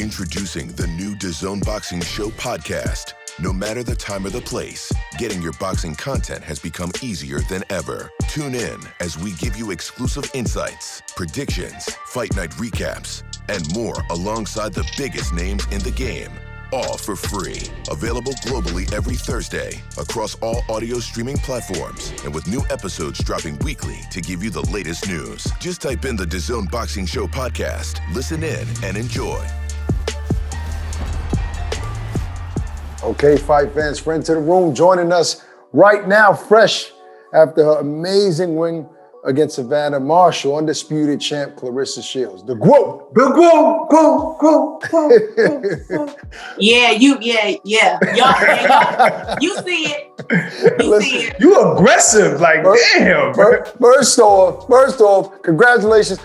Introducing the new DAZN Boxing Show podcast. No matter the time or the place, getting your boxing content has become easier than ever. Tune in as we give you exclusive insights, predictions, fight night recaps, and more alongside the biggest names in the game. All for free. Available globally every Thursday across all audio streaming platforms and with new episodes dropping weekly to give you the latest news. Just type in the DAZN Boxing Show podcast, listen in, and enjoy. Okay, fight fans, friend to the room, joining us right now, fresh after her amazing win against Savannah Marshall, undisputed champ Claressa Shields. The GWO. Yeah. Y'all, you see it. You see it. You aggressive, like damn. First off, congratulations,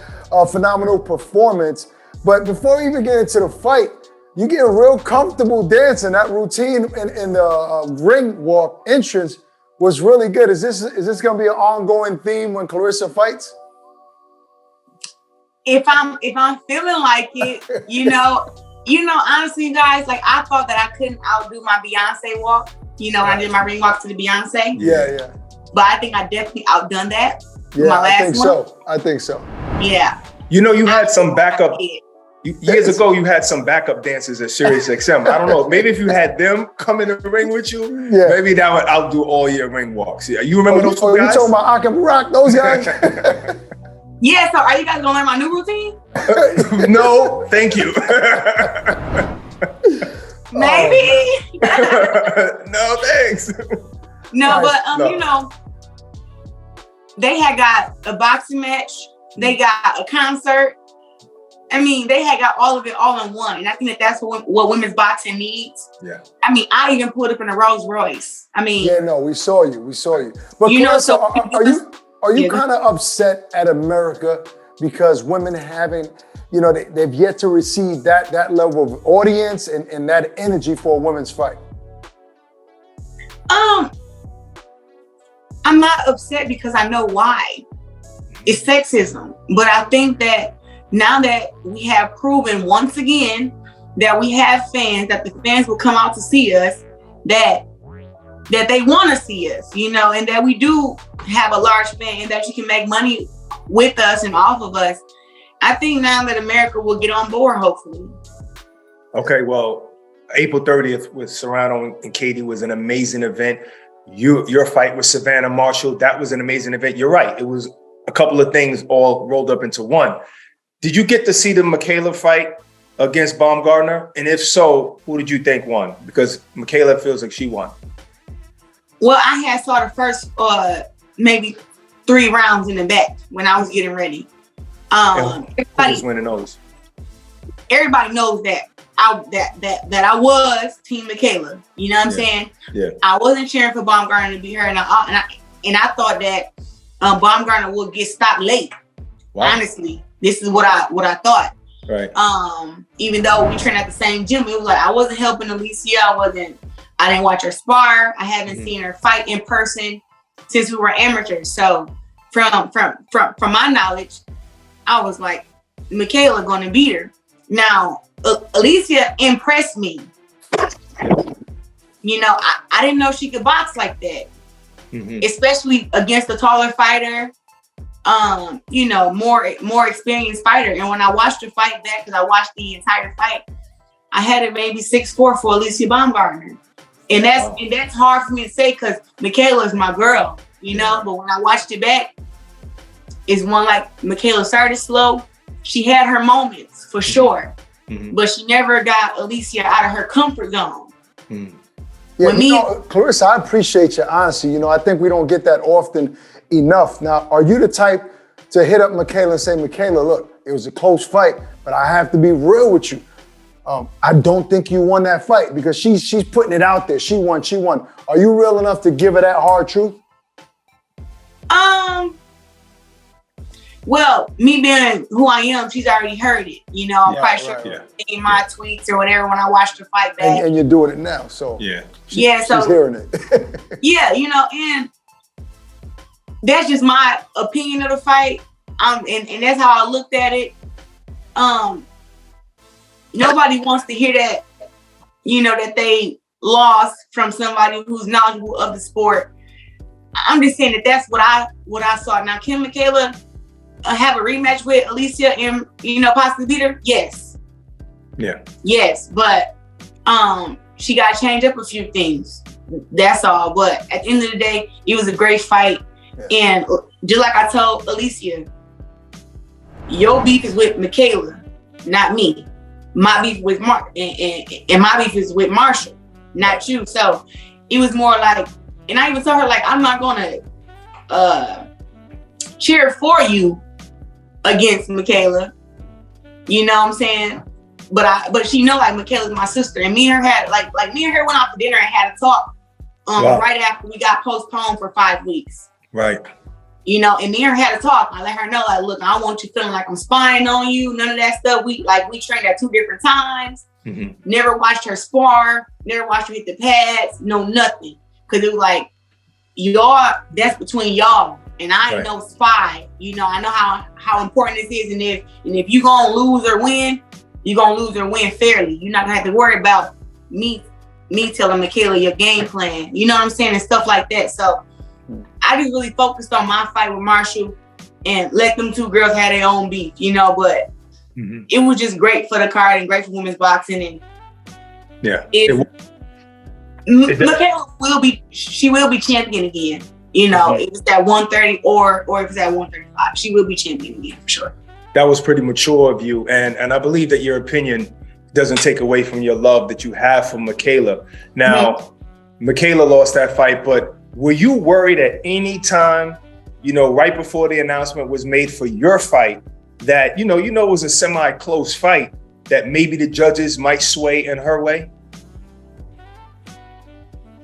phenomenal performance. But before we even get into the fight, you get real comfortable dancing. That routine in the ring walk entrance was really good. Is this going to be an ongoing theme when Claressa fights? If I'm feeling like it, honestly, guys, like I thought that I couldn't outdo my Beyonce walk. I did my ring walk to the Beyonce. Yeah. But I think I definitely outdone that. Yeah, my last I think so. Yeah. You had some backup. Years ago, you had some backup dancers at Sirius XM. I don't know. Maybe if you had them come in the ring with you, maybe that would outdo all your ring walks. Yeah, you remember those two guys? You talking about I Can Rock, those guys? Yeah, so are you guys gonna learn my new routine? No, thank you. Maybe. No, thanks. No, but they had got a boxing match. They got a concert. I mean, they had got all of it all in one. And I think that's what women's boxing needs. Yeah. I mean, I even pulled up in a Rolls Royce. I mean. Yeah, no, we saw you. But Claressa, are you kind of upset at America because women haven't, they've yet to receive that level of audience and that energy for a women's fight? I'm not upset because I know why. It's sexism. But I think that now that we have proven once again that we have fans, that the fans will come out to see us, that they want to see us, and that we do have a large fan and that you can make money with us and off of us. I think now that America will get on board, hopefully. Okay, well, April 30th with Serrano and Katie was an amazing event. Your fight with Savannah Marshall, that was an amazing event. You're right. It was a couple of things all rolled up into one. Did you get to see the Michaela fight against Baumgardner? And if so, who did you think won? Because Michaela feels like she won. Well, I had saw the first maybe 3 rounds in the back when I was getting ready. Who's winning those? Everybody knows that I was Team Michaela. You know what I'm saying? Yeah. I wasn't cheering for Baumgardner to beat her, and I thought that Baumgardner would get stopped late. Wow. Honestly. This is what I thought. Right. Even though we trained at the same gym, it was like I wasn't helping Alicia. I didn't watch her spar. I haven't seen her fight in person since we were amateurs. So from my knowledge, I was like, Michaela gonna beat her. Now, Alicia impressed me. I didn't know she could box like that, especially against a taller fighter. More experienced fighter. And when I watched the fight back, because I watched the entire fight, I had it maybe 6'4" for Alicia Baumgardner. And that's hard for me to say because Michaela is my girl, but when I watched it back, it's one like Michaela started slow. She had her moments for sure, but she never got Alicia out of her comfort zone. Yeah, Claressa, I appreciate your honesty. I think we don't get that often enough. Now, are you the type to hit up Michaela and say, Michaela, look, it was a close fight, but I have to be real with you. I don't think you won that fight because she's putting it out there. She won. Are you real enough to give her that hard truth? Well, me being who I am, she's already heard it. I'm quite sure in my tweets or whatever when I watched the fight back. And you're doing it now, so she's hearing it. Yeah, and that's just my opinion of the fight. And that's how I looked at it. nobody wants to hear that, that they lost from somebody who's knowledgeable of the sport. I'm just saying that's what I saw. Now, can Michaela have a rematch with Alicia and, possibly beat her? Yes. Yeah. Yes, but she got to change up a few things. That's all. But at the end of the day, it was a great fight. Yeah. And just like I told Alicia, your beef is with Michaela, not me. My beef with Mark and my beef is with Marshall, not you. So it was more like, and I even told her, like, I'm not gonna cheer for you against Michaela. You know what I'm saying? But she know, like, Michaela's my sister, and me and her had like me and her went out to dinner and had a talk right after we got postponed for 5 weeks. Right. And me and her had a talk. I let her know, like, look, I don't want you feeling like I'm spying on you. None of that stuff. We trained at 2 different times. Mm-hmm. Never watched her spar. Never watched her hit the pads. No, nothing. Because it was like, y'all, that's between y'all. And I ain't no spy. I know how important this is. And if you gonna lose or win, you're gonna lose or win fairly. You're not gonna have to worry about me telling Michaela your game plan. You know what I'm saying? And stuff like that. So I just really focused on my fight with Marshall and let them 2 girls have their own beef, but it was just great for the card and great for women's boxing. And Michaela will be champion again. If it's at 130 or if it's at 135, she will be champion again for sure. That was pretty mature of you. And I believe that your opinion doesn't take away from your love that you have for Michaela. Now, Michaela lost that fight, but were you worried at any time, right before the announcement was made for your fight, that, it was a semi-close fight, that maybe the judges might sway in her way?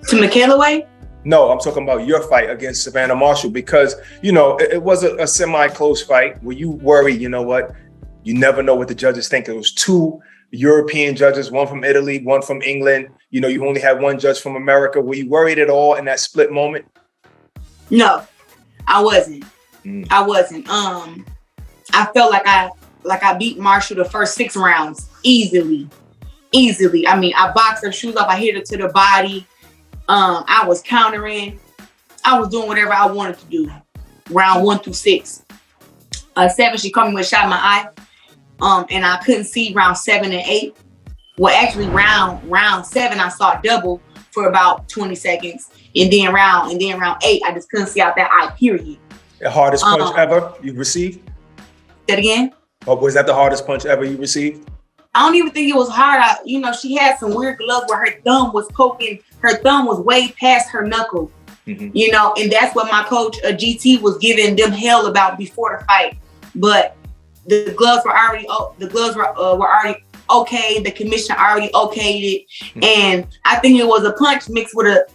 To Michaela way? No, I'm talking about your fight against Savannah Marshall, because, it was a semi-close fight. Were you worried, you never know what the judges think? It was 2 European judges, one from Italy, one from England. You only had 1 judge from America. Were you worried at all in that split moment? No, I wasn't. I wasn't. I felt like I beat Marshall the first 6 rounds easily. I mean, I boxed her shoes off. I hit her to the body. I was countering. I was doing whatever I wanted to do. Round 1 through 6. 7, she caught me with a shot in my eye. And I couldn't see round 7 and 8. Well, actually, round 7, I saw double for about 20 seconds, and then round 8, I just couldn't see out that eye. Period. The hardest punch ever you received? That again? Or was that the hardest punch ever you received? I don't even think it was hard. She had some weird gloves where her thumb was poking. Her thumb was way past her knuckle. Mm-hmm. And that's what my coach, GT, was giving them hell about before the fight. But the gloves were already okay. The commission already okayed it, and I think it was a punch mixed with a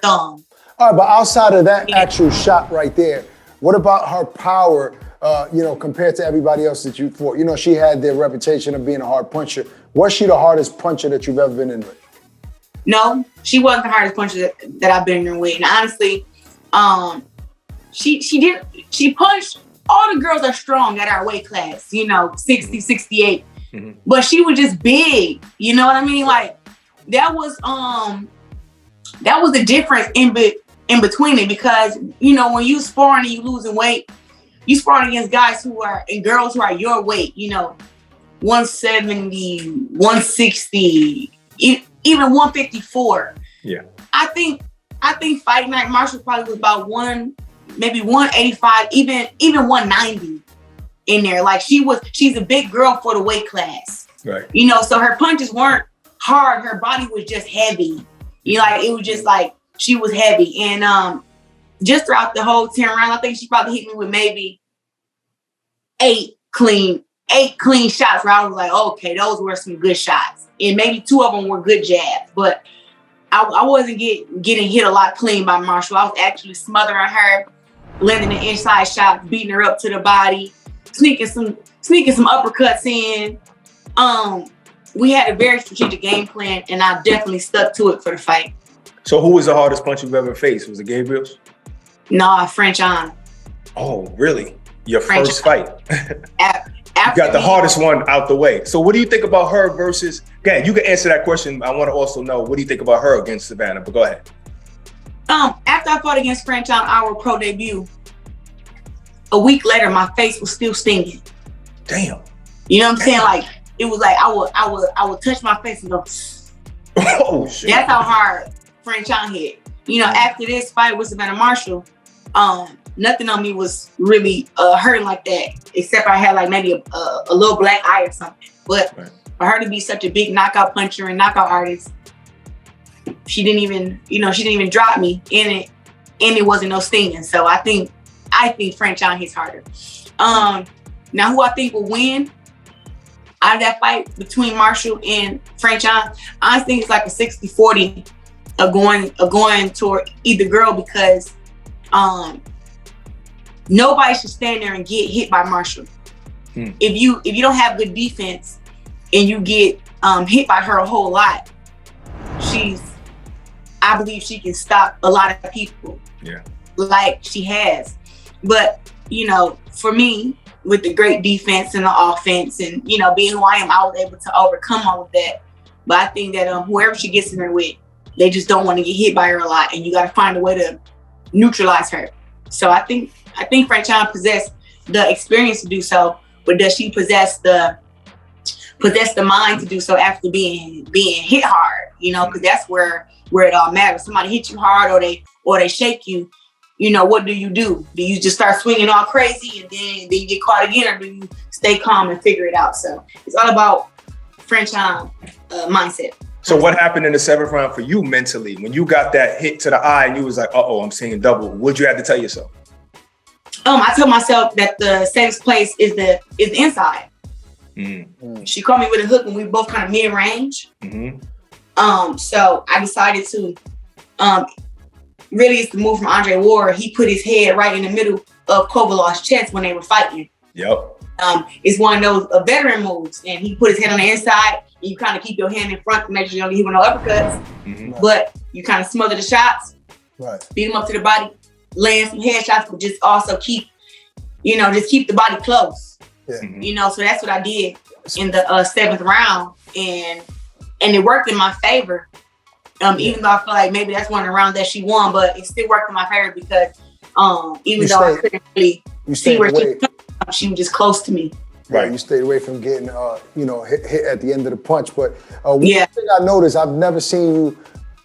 thumb. All right, but outside of that actual shot right there, what about her power? Compared to everybody else that you fought, she had the reputation of being a hard puncher. Was she the hardest puncher that you've ever been in with? No, she wasn't the hardest puncher that I've been in with. And honestly, she punched. All the girls are strong at our weight class, 60, 68. Mm-hmm. But she was just big. You know what I mean? Like, that was the difference in between it, because, when you sparring and you losing weight, you sparring against guys and girls who are your weight, 170, 160, even 154. Yeah. I think fighting like Marshall probably was about maybe 185, even 190 in there. Like, she's a big girl for the weight class. Right. So her punches weren't hard. Her body was just heavy. It was just like she was heavy. And just throughout the whole 10 rounds, I think she probably hit me with maybe 8 clean shots where I was like, okay, those were some good shots. And maybe 2 of them were good jabs. But I wasn't getting hit a lot clean by Marshall. I was actually smothering her, landing the inside shots, beating her up to the body, sneaking some uppercuts in. We had a very strategic game plan, and I definitely stuck to it for the fight. So who was the hardest punch you've ever faced? Was it Gabriel's? Nah, French on. Oh, really? Your French first fight? got the hardest one out the way. So what do you think about her versus, again, you can answer that question. I want to also know, what do you think about her against Savannah? But go ahead. After I fought against French on our pro debut, a week later, my face was still stinging. Damn. You know what I'm saying? Like, it was like I would touch my face and go, oh shit. That's how hard French on hit. You know, after this fight with Savannah Marshall, nothing on me was really hurting like that, except I had like maybe a little black eye or something. But for her to be such a big knockout puncher and knockout artist, she didn't even drop me in it, and it wasn't no stinging. So I think French on hits harder. Now who I think will win out of that fight between Marshall and French on, I think it's like a 60-40 going toward either girl, because nobody should stand there and get hit by Marshall. If you don't have good defense and you get hit by her a whole lot, I believe she can stop a lot of people. Yeah. Like she has. But, for me, with the great defense and the offense and, being who I am, I was able to overcome all of that. But I think that whoever she gets in there with, they just don't want to get hit by her a lot, and you got to find a way to neutralize her. So I think French on possessed the experience to do so, but does she possess the mind to do so after being hit hard? Because that's where it all matters. Somebody hit you hard, or they shake you. What do? Do you just start swinging all crazy and then you get caught again, or do you stay calm and figure it out? So it's all about French on mindset. So what happened in the 7th round for you mentally when you got that hit to the eye and you was like, I'm seeing double? What'd you have to tell yourself? I told myself that the safest place is the inside. She caught me with a hook and we were both kind of mid-range. So I decided to really, it's the move from Andre Ward. He put his head right in the middle of Kovalov's chest when they were fighting. Yep. It's one of those veteran moves, and he put his head on the inside, and you kind of keep your hand in front to make sure you don't get hit with no uppercuts. But you kind of smother the shots, beat him up to the body, land some headshots, but just also keep the body close. So that's what I did in the 7th round, and it worked in my favor. Even though I feel like maybe that's one of the rounds that she won, but it still worked in my favor because even though I couldn't really see where she was coming from, she was just close to me. Right. You stayed away from getting hit at the end of the punch. But one thing I noticed, I've never seen you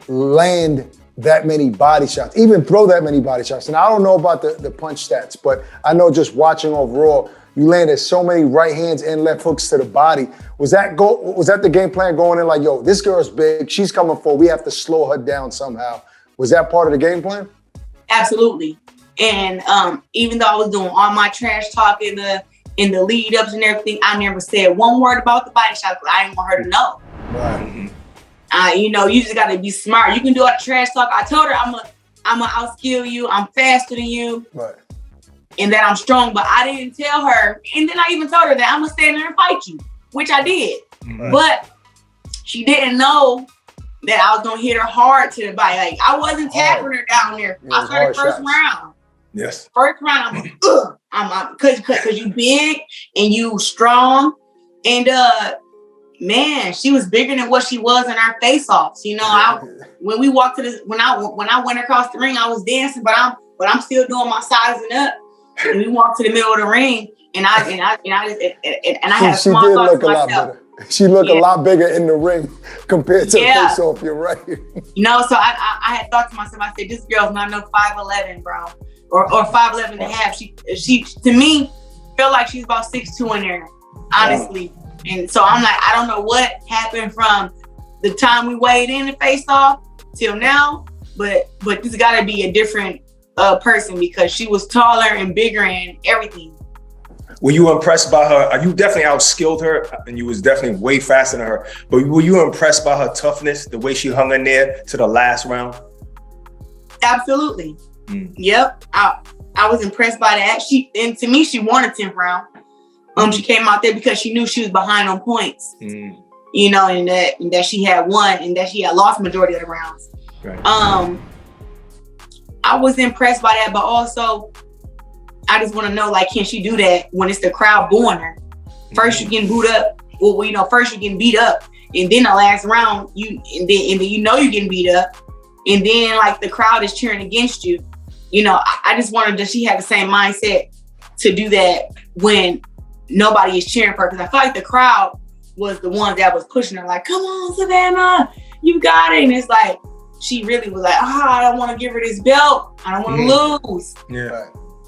land that many body shots, even throw that many body shots. And I don't know about the punch stats, but I know just watching overall, you landed so many right hands and left hooks to the body. Was that the game plan going in like, this girl's big, she's coming forward, we have to slow her down somehow? Was that part of the game plan? Absolutely. And even though I was doing all my trash talk in the lead ups and everything, I never said one word about the body shot because I didn't want her to know. Right. You just gotta be smart. You can do all the trash talk. I told her I'm gonna outskill you, I'm faster than you. Right. And that I'm strong, but I didn't tell her. And then I even told her that I'm gonna stand there and fight you, which I did. Right. But she didn't know that I was gonna hit her hard to the body. Like I wasn't tapping her down there. I started first round. Yes. First round, I'm because you big and you strong, and man, she was bigger than what she was in our face-offs. When we walked to when I went across the ring, I was dancing, but I'm still doing my sizing up. And we walked to the middle of the ring, and I had a small thought to myself. She looked a lot bigger in the ring compared to the face-off. You're right. So I had thought to myself. I said, "This girl's not no 5'11", bro, or 5'11 and a half." She to me felt like she's about 6'2" in there, honestly. And so I'm like, I don't know what happened from the time we weighed in the face-off till now, but this got to be a different person because she was taller and bigger and everything. Were you impressed by her? You definitely outskilled her, and you was definitely way faster than her. But were you impressed by her toughness, the way she hung in there to the last round? Absolutely. Yep. I was impressed by that. To me, she won a 10th round. She came out there because she knew she was behind on points. And that she had won and that she had lost majority of the rounds. Right. I was impressed by that, but also I just want to know, like, can she do that when it's the crowd booing her? First you getting booed up. Well, you know, first you getting beat up, and then the last round and then you know you're getting beat up, and then like the crowd is cheering against you. You know, I just wondered, does she have the same mindset to do that when nobody is cheering for her? Because I feel like the crowd was the ones that was pushing her, like, come on, Savannah, you got it. And it's like, she really was like, I don't want to give her this belt. I don't want to lose. Yeah.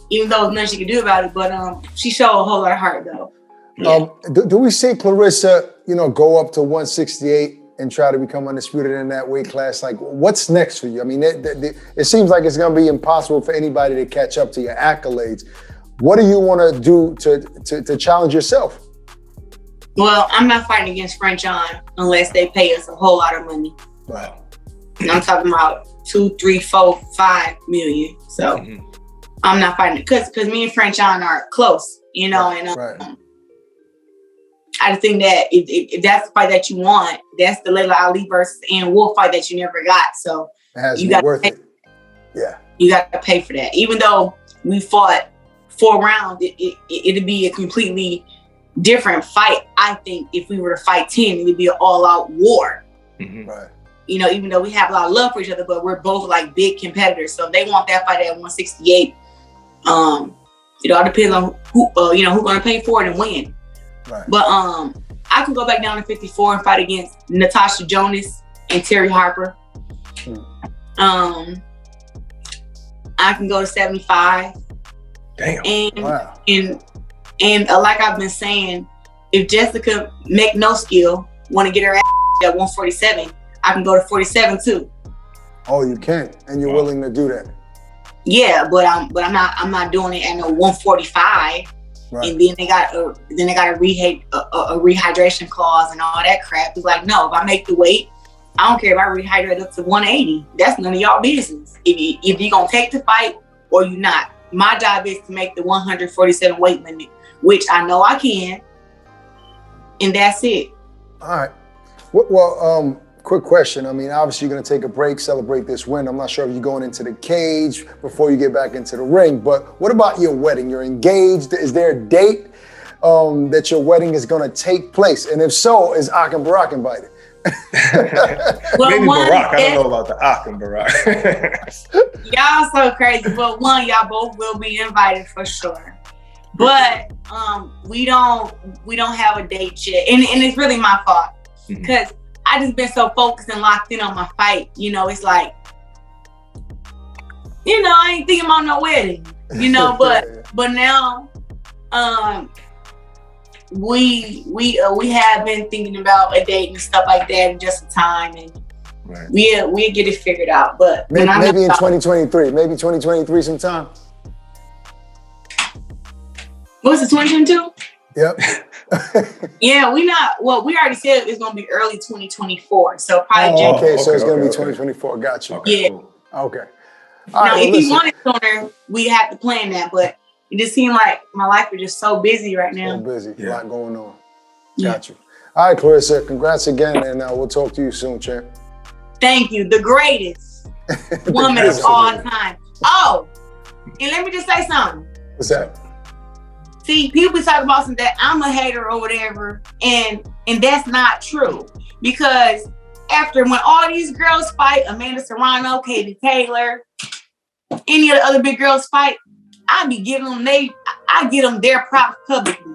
Even though there's nothing she could do about it. But she showed a whole lot of heart, though. Yeah. Do we see Claressa, you know, go up to 168 and try to become undisputed in that weight class? Like, what's next for you? I mean, it seems like it's going to be impossible for anybody to catch up to your accolades. What do you want to do to challenge yourself? Well, I'm not fighting against French on unless they pay us a whole lot of money. Wow. And I'm talking about 2, 3, 4, 5 million. So I'm not fighting because me and French on are close, you know, and I just think that if that's the fight that you want, that's the Layla Ali versus Ann Wolf fight that you never got. So it has to be worth it. Yeah. You got to pay for that. Even though we fought 4 rounds, it'd be a completely different fight. I think if we were to fight 10, it would be an all-out war. Right. You know, even though we have a lot of love for each other, but we're both like big competitors. So if they want that fight at 168, it all depends on who who's going to pay for it and when. Right. But I could go back down to 54 and fight against Natasha Jonas and Terry Harper. I can go to 75. Damn. And like I've been saying, if Jessica McNoskill want to get her ass at 147, I can go to 47 too. Oh, you can, and you're willing to do that. Yeah, but I'm not doing it at no 145. Right. And then they got a rehydration clause and all that crap. It's like, no, if I make the weight, I don't care if I rehydrate up to 180. That's none of y'all business. If you gonna take the fight or you not. My job is to make the 147 weight limit, which I know I can, and that's it. All right. Well, quick question. I mean, obviously you're going to take a break, celebrate this win. I'm not sure if you're going into the cage before you get back into the ring, but what about your wedding? You're engaged. Is there a date that your wedding is going to take place? And if so, is Ak and Barack invited? Well, maybe Barack. I don't know about the Ak and Barack. Y'all so crazy, but y'all both will be invited for sure. But we don't have a date yet, and it's really my fault because I just been so focused and locked in on my fight. You know, it's like, you know, I ain't thinking about no wedding. You know, but now, we have been thinking about a date and stuff like that, and just a time, and we'll get it figured out. But maybe in 2023, maybe 2023 sometime. What's it, 2022? Yep. Yeah, we already said it's gonna be early 2024. So probably January. Okay, so it's gonna be 2024 Got you. Okay, yeah. Cool. Okay. Now, if you wanted sooner, we have to plan that, but it just seemed like my life is just so busy right now. So busy, a lot going on. Got you. All right, Claressa, congrats again, and we'll talk to you soon, champ. Thank you. The greatest woman of all time. Oh, and let me just say something. What's that? See, people be talking about some that I'm a hater or whatever, and that's not true. Because when all these girls fight, Amanda Serrano, Katie Taylor, any of the other big girls fight, I get them their props publicly.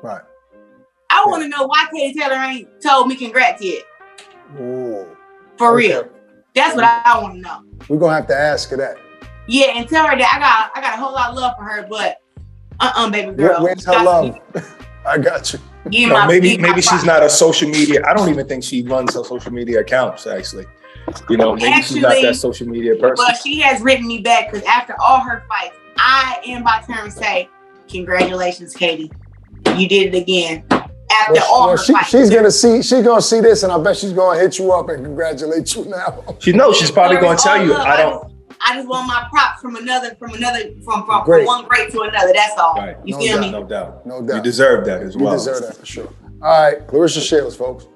Right. I want to know why Katie Taylor ain't told me congrats yet. Ooh. For real. That's what I want to know. We're gonna have to ask her that. Yeah, and tell her that I got a whole lot of love for her, but baby girl. Where's her love? I got you. Maybe she's not a social media. I don't even think she runs her social media accounts, actually. You know, maybe she's not that social media person. But she has written me back because after all her fights, I am by turn say, congratulations, Katie. You did it again. After all her fights. She's gonna see this, and I bet she's gonna hit you up and congratulate you now. She's probably gonna tell you, I just want my props from one great to another. That's all. Right. You feel me? No doubt. No doubt. You deserve that as well. You deserve that for sure. All right, Claressa Shields, folks.